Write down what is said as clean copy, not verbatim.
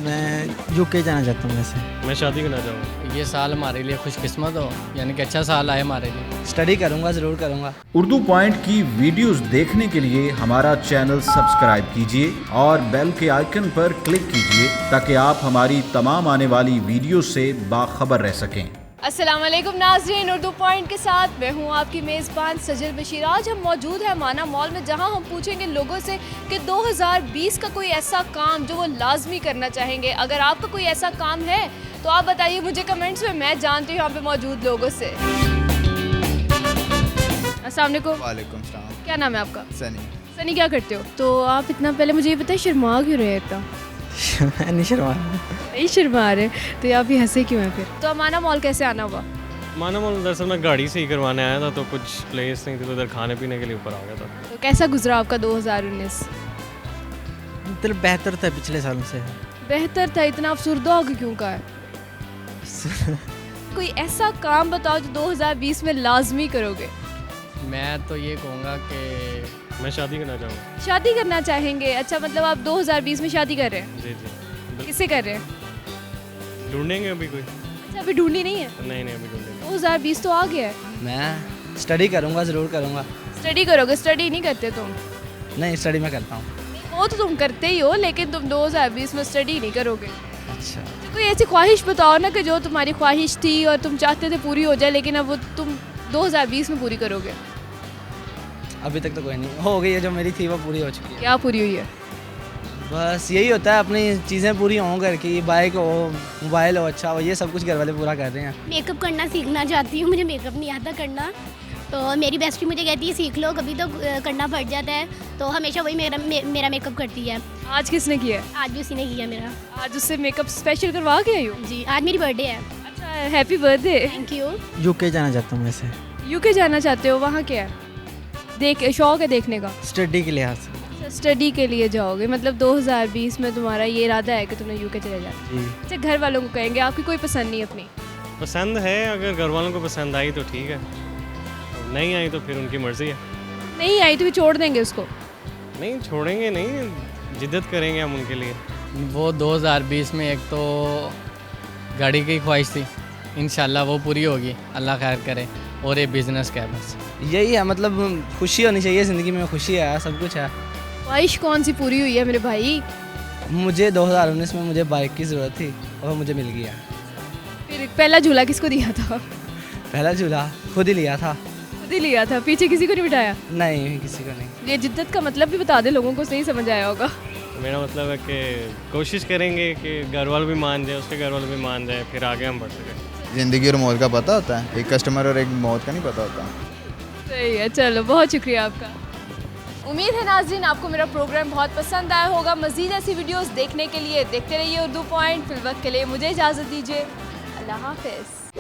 मैं यूके जाना चाहता हूँ वैसे। मैं शादी करना चाहूँगा। ये साल हमारे लिए खुशकिस्मत हो, यानी कि अच्छा साल आए हमारे लिए। स्टडी करूँगा, ज़रूर करूँगा। उर्दू पॉइंट की वीडियोस देखने के लिए हमारा चैनल सब्सक्राइब कीजिए और बेल के आइकन पर क्लिक कीजिए ताकि आप हमारी तमाम आने वाली वीडियो से बाखबर रह सकें। अस्सलाम वालेकुम नाज़रीन, उर्दू पॉइंट के साथ मैं हूं आपकी मेज़बान सजल बशीर। आज हम मौजूद हैं माना मॉल में, जहां हम पूछेंगे लोगों से कि 2020 का कोई ऐसा काम जो वो लाजमी करना चाहेंगे। अगर आपका कोई ऐसा काम है तो आप बताइए मुझे कमेंट्स में, मैं जानती हूँ यहाँ पे मौजूद लोगों से। अस्सलाम वालेकुम। वालेकुम सलाम। क्या नाम है आपका? सनी। सनी, क्या करते हो? तो आप इतना पहले मुझे ये बताइए, शर्मा क्यों रहे इतना? मैं नहीं शर्मा। नहीं शर्मा रहे तो आप ये हंसे क्यों हैं फिर? तो माना मॉल कैसे आना हुआ? माना मॉल दरअसल मैं गाड़ी से ही करवाने आया था, तो कुछ प्लेस नहीं थी तो उधर खाने पीने के लिए ऊपर आ गया था। तो कैसा गुजरा आपका 2019? मतलब बेहतर था पिछले सालों से। बेहतर था? इतना अफसुर्दा होकर क्यों का है? कोई ऐसा काम बताओ जो 2020 में लाजमी करोगे। मैं तो ये कहूँगा कि मैं शादी करना चाहूँगा। शादी करना चाहेंगे? अच्छा, मतलब आप 2020 में शादी कर रहे हैं? जी जी। किससे कर रहे हैं? ढूंढेंगे अभी कोई। अच्छा, अभी ढूंढी नहीं है? नहीं अभी ढूंढेंगे। 2020 तो आ गया है। मैं स्टडी करूँगा, ज़रूर करूँगा। स्टडी करोगे? स्टडी नहीं करते तुम? नहीं, स्टडी मैं करता हूँ। वो तो तुम करते ही हो, लेकिन तुम 2020 में स्टडी नहीं करोगे। अच्छा, तो कोई ऐसी ख्वाहिश बताओ ना कि जो तुम्हारी ख्वाहिश थी और तुम चाहते थे पूरी हो जाए, लेकिन अब वो तुम 2020 में पूरी करोगे। अभी तक तो कोई नहीं हो गई है, जो मेरी थी वो पूरी हो चुकी है। क्या पूरी हुई है? बस यही होता है, अपनी चीज़ें पूरी हों घर की, बाइक हो, मोबाइल हो, अच्छा हो, ये सब कुछ घर वाले पूरा कर रहे हैं। मेकअप करना सीखना चाहती हूँ, मुझे मेकअप नहीं आता करना, तो मेरी बेस्टी मुझे कहती है सीख लो, कभी तो करना पड़ जाता है, तो हमेशा वही मेरा मेकअप करती है। आज किसने किया? आज भी उसी ने किया मेरा। आज उससे मेकअप स्पेशल करवा के आई हो? जी, आज मेरी बर्थडे है। अच्छा, happy birthday. Thank you. UK जाना चाहता हूँ वैसे। यूके जाना चाहते हो? वहाँ क्या है? शौक है देखने का? स्टडी के लिहाज से। स्टडी के लिए जाओगे, मतलब 2020 में तुम्हारा ये इरादा है कि तुम्हें यूके चले जाना। जी। अच्छा, घर वालों को कहेंगे? आपकी कोई पसंद नहीं अपनी? पसंद है, अगर घर वालों को पसंद आई तो ठीक है, नहीं आई तो फिर उनकी मर्ज़ी है। नहीं आई तो फिर छोड़ देंगे उसको? नहीं छोड़ेंगे नहीं, जिद्दत करेंगे हम उनके लिए। वो 2020 में एक तो गाड़ी की ख्वाहिश थी, इंशाल्लाह वो पूरी होगी, अल्लाह खैर करे। और ये बिज़नेस का है, बस यही है, मतलब खुशी होनी चाहिए ज़िंदगी में, खुशी है, सब कुछ है। ख्वाहिश कौन सी पूरी हुई है मेरे भाई? मुझे 2019 में मुझे बाइक की ज़रूरत थी और मुझे मिल गया। फिर पहला झूला किसको दिया था? पहला झूला खुद ही लिया था। खुद ही लिया था? पीछे किसी को नहीं बिठाया? नहीं, किसी को नहीं। ये जिद्दत का मतलब भी बता दे, लोगों को सही समझ आया होगा। तो मेरा मतलब है कि कोशिश करेंगे कि घर वाले भी मान जाए, उसके घर वाले भी मान जाए, फिर आगे हम बढ़ सकें। ज़िंदगी और मौत का पता होता है, एक कस्टमर और एक मौत का नहीं पता होता। सही है, चलो बहुत शुक्रिया आपका। उम्मीद है नाज़रीन आपको मेरा प्रोग्राम बहुत पसंद आया होगा। मज़ीद ऐसी वीडियोस देखने के लिए देखते रहिए उर्दू पॉइंट। फिलवक्त के लिए मुझे इजाज़त दीजिए, अल्लाह हाफ़िज़।